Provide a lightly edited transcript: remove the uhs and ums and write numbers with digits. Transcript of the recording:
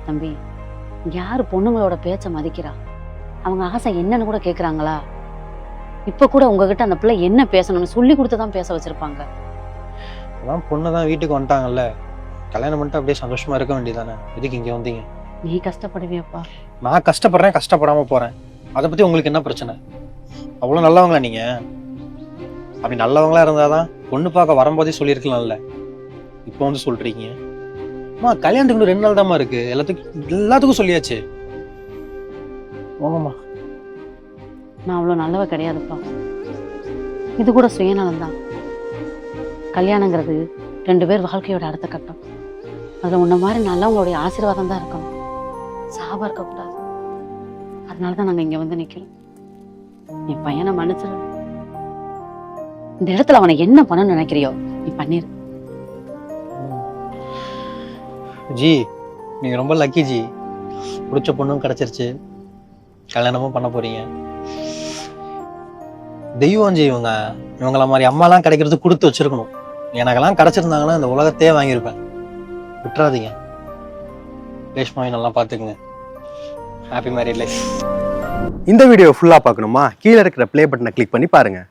தம்பி, யாரு பொண்ணுங்களோட பேச்ச மதிக்கிறா? அவங்க ஆசை என்னன்னு கூட கேக்குறாங்களா? இப்ப கூட உங்ககிட்ட அந்த பிள்ளை என்ன பேசணும்னு சொல்லி கொடுத்துதான் பேச வச்சிருப்பாங்க. அதான் பொண்ணு தான் வீட்டுக்கு வந்துட்டாங்கல்ல, கல்யாணம் பண்ணிட்டு அப்படியே சந்தோஷமா இருக்க வேண்டியதானே. எதுக்கு இங்க வந்தீங்க? நீ கஷ்டப்படுவியப்பா. நான் கஷ்டப்படுறேன், கஷ்டப்படாம போறேன். அதை பத்தி உங்களுக்கு என்ன பிரச்சனை? அவ்வளவு நல்லவங்களா நீங்க? அப்படி நல்லவங்களா இருந்தாதான் பொண்ணு பார்க்க வரும்போதே சொல்லியிருக்கலாம்ல. இப்போ வந்து சொல்றீங்க. அம்மா கல்யாணத்துக்கு இன்னும் 2 நாள் தாம்மா இருக்கு. எல்லாத்துக்கும் சொல்லியாச்சு. வாங்கம்மா. நான் அவ்வளவு நல்லவ கிடையாதுப்பா. இது கூட சுயநலம்தான். கல்யாணங்கிறது 2 பேர் வாழ்க்கையோட அடுத்த கட்டம். அதுல உன்ன மாதிரி நல்லவங்களுடைய ஆசீர்வாதம் தான் இருக்கணும், சாபம் இருக்கக்கூடாது. அதனாலதான் நாங்க இங்க வந்து நிக்கிறோம். என் பையனை மன்னிச்சிரு. இந்த இடத்துல அவனை என்ன பண்ணணும்னு நினைக்கிறியோ நீ பண்ணிரு. ஜி நீங்க ரொம்ப லக்கி ஜி. பிடிச்ச பொண்ணும் கிடைச்சிருச்சு, கல்யாணமும் பண்ண போறீங்க. தெய்வம் ஜி இவங்க. இவங்கள மாதிரி அம்மாலாம் கிடைக்கிறது கொடுத்து வச்சிருக்கணும். எனக்கெல்லாம் கிடைச்சிருந்தாங்கன்னா இந்த உலகத்தையே வாங்கியிருப்பேன். விட்டுறாதீங்க. ரேஷ்மாவை நல்லா பார்த்துக்குங்க. Happy married life. இந்த வீடியோ ஃபுல்லா பார்க்கணுமா? கீழே இருக்கிற ப்ளே பட்டனை கிளிக் பண்ணி பாருங்க.